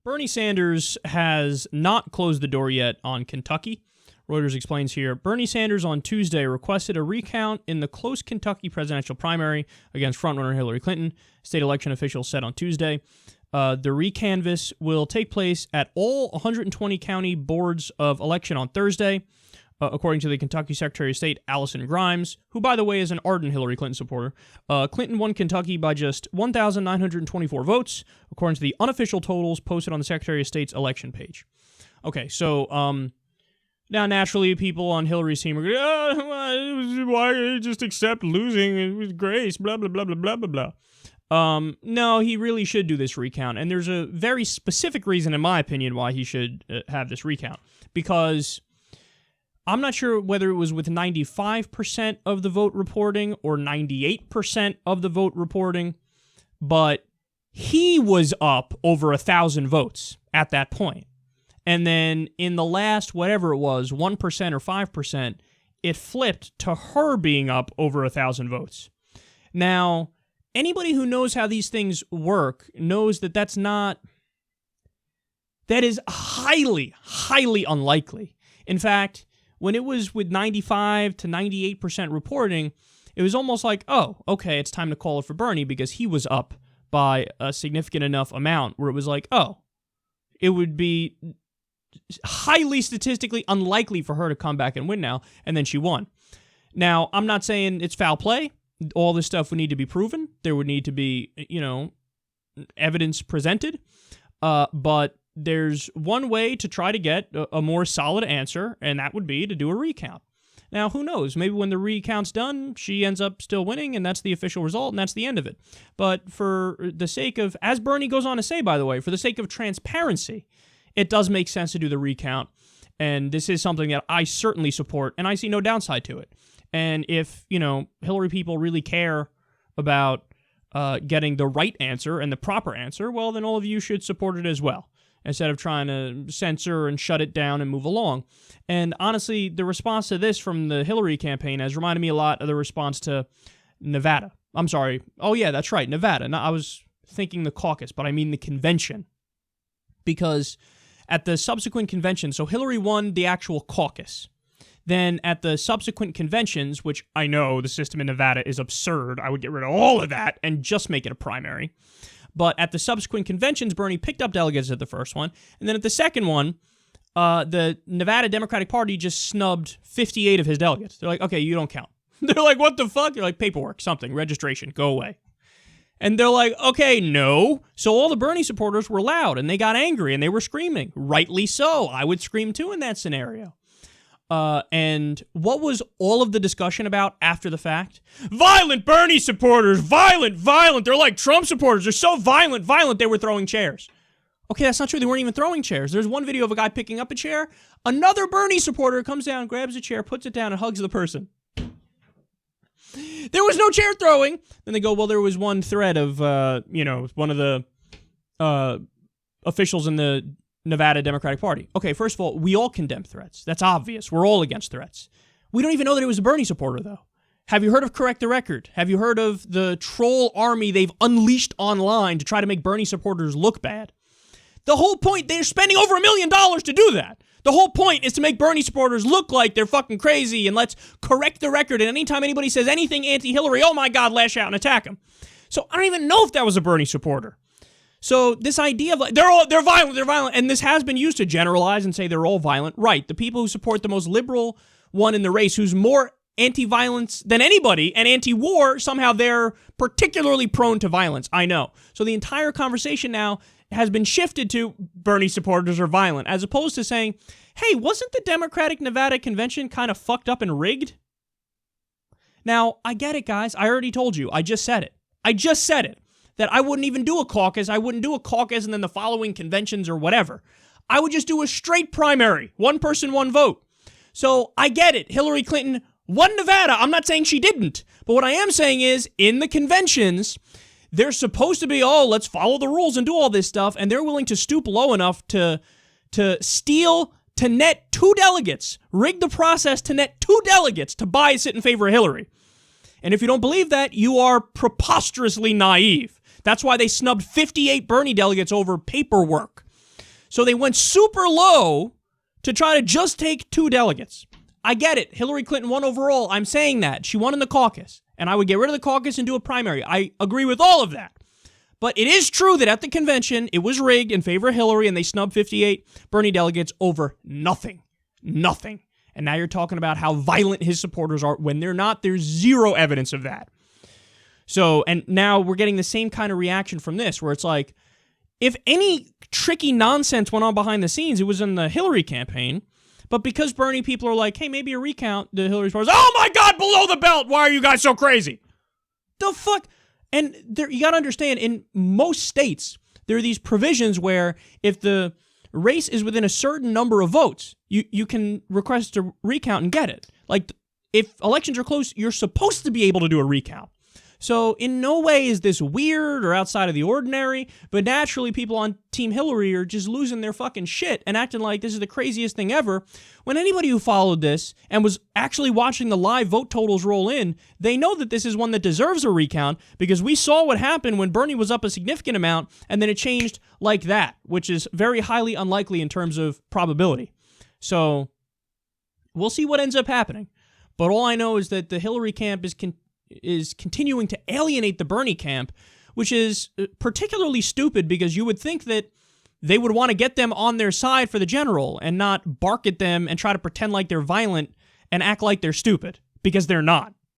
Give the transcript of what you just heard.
Bernie Sanders has not closed the door yet on Kentucky. Reuters explains here, Bernie Sanders on Tuesday requested a recount in the close Kentucky presidential primary against frontrunner Hillary Clinton, state election officials said on Tuesday. The recanvass will take place at all 120 county boards of election on Thursday, according to the Kentucky Secretary of State, Allison Grimes, who, by the way, is an ardent Hillary Clinton supporter. Clinton won Kentucky by just 1,924 votes, according to the unofficial totals posted on the Secretary of State's election page. Okay, so, now, naturally, people on Hillary's team are going, why just accept losing with grace, blah, blah, blah, blah, blah, blah, blah. No, he really should do this recount, and there's a very specific reason, in my opinion, why he should have this recount. Because I'm not sure whether it was with 95% of the vote reporting or 98% of the vote reporting, but he was up over 1,000 votes at that point. And then in the last, whatever it was, 1% or 5%, it flipped to her being up over 1,000 votes. Now, anybody who knows how these things work knows that that is highly, highly unlikely. In fact, when it was with 95 to 98% reporting, it was almost like, oh, okay, it's time to call it for Bernie because he was up by a significant enough amount where it was like, oh, it would be highly statistically unlikely for her to come back and win now, and then she won. Now, I'm not saying it's foul play. All this stuff would need to be proven. There would need to be, evidence presented. But there's one way to try to get a more solid answer, and that would be to do a recount. Now, who knows? Maybe when the recount's done, she ends up still winning, and that's the official result, and that's the end of it. But for the sake of, as Bernie goes on to say, by the way, for the sake of transparency, it does make sense to do the recount, and this is something that I certainly support, and I see no downside to it. And if, Hillary people really care about getting the right answer and the proper answer, well, then all of you should support it as well, instead of trying to censor and shut it down and move along. And honestly, the response to this from the Hillary campaign has reminded me a lot of the response to Nevada. I'm sorry. Oh, yeah, that's right, Nevada. No, I was thinking the caucus, but I mean the convention. Because at the subsequent convention, so Hillary won the actual caucus. Then at the subsequent conventions, which I know the system in Nevada is absurd, I would get rid of all of that and just make it a primary. But at the subsequent conventions, Bernie picked up delegates at the first one. And then at the second one, the Nevada Democratic Party just snubbed 58 of his delegates. They're like, okay, you don't count. They're like, what the fuck? They're like, paperwork, something, registration, go away. And they're like, okay, no. So all the Bernie supporters were loud, and they got angry, and they were screaming. Rightly so. I would scream, too, in that scenario. And what was all of the discussion about after the fact? Violent Bernie supporters! Violent! They're like Trump supporters. They're so violent. They were throwing chairs. Okay, that's not true. They weren't even throwing chairs. There's one video of a guy picking up a chair. Another Bernie supporter comes down, grabs a chair, puts it down, and hugs the person. There was no chair throwing. Then they go, well, there was one thread of, one of the officials in the Nevada Democratic Party. Okay, first of all, we all condemn threats. That's obvious. We're all against threats. We don't even know that it was a Bernie supporter, though. Have you heard of Correct the Record? Have you heard of the troll army they've unleashed online to try to make Bernie supporters look bad? The whole point, they're spending over $1 million to do that. The whole point is to make Bernie supporters look like they're fucking crazy, and let's correct the record. And anytime anybody says anything anti-Hillary, oh my God, lash out and attack them. So I don't even know if that was a Bernie supporter. So this idea of like, they're violent, and this has been used to generalize and say they're all violent. Right, the people who support the most liberal one in the race, who's more anti-violence than anybody and anti-war, somehow they're particularly prone to violence. I know. So the entire conversation now has been shifted to Bernie supporters are violent, as opposed to saying, hey, wasn't the Democratic Nevada convention kind of fucked up and rigged? Now, I get it, guys. I already told you. I just said it. That I wouldn't even do a caucus. I wouldn't do a caucus and then the following conventions or whatever. I would just do a straight primary. One person, one vote. So I get it. Hillary Clinton won Nevada. I'm not saying she didn't. But what I am saying is, in the conventions, they're supposed to be, let's follow the rules and do all this stuff, and they're willing to stoop low enough to steal, to net 2 delegates, rig the process to net 2 delegates to bias it in favor of Hillary. And if you don't believe that, you are preposterously naive. That's why they snubbed 58 Bernie delegates over paperwork. So they went super low to try to just take 2 delegates. I get it. Hillary Clinton won overall. I'm saying that. She won in the caucus. And I would get rid of the caucus and do a primary. I agree with all of that. But it is true that at the convention, it was rigged in favor of Hillary, and they snubbed 58 Bernie delegates over nothing. Nothing. And now you're talking about how violent his supporters are when they're not. There's zero evidence of that. So, and now we're getting the same kind of reaction from this, where it's like, if any tricky nonsense went on behind the scenes, it was in the Hillary campaign. But because Bernie people are like, hey, maybe a recount, the Hillary supporters, oh my God, below the belt, why are you guys so crazy? The fuck? And there, you got to understand, in most states, there are these provisions where if the race is within a certain number of votes, you can request a recount and get it. Like, if elections are close, you're supposed to be able to do a recount. So in no way is this weird or outside of the ordinary, but naturally people on Team Hillary are just losing their fucking shit and acting like this is the craziest thing ever. When anybody who followed this and was actually watching the live vote totals roll in, they know that this is one that deserves a recount, because we saw what happened when Bernie was up a significant amount and then it changed like that, which is very highly unlikely in terms of probability. So we'll see what ends up happening. But all I know is that the Hillary camp is continuing to alienate the Bernie camp, which is particularly stupid because you would think that they would want to get them on their side for the general and not bark at them and try to pretend like they're violent and act like they're stupid, because they're not.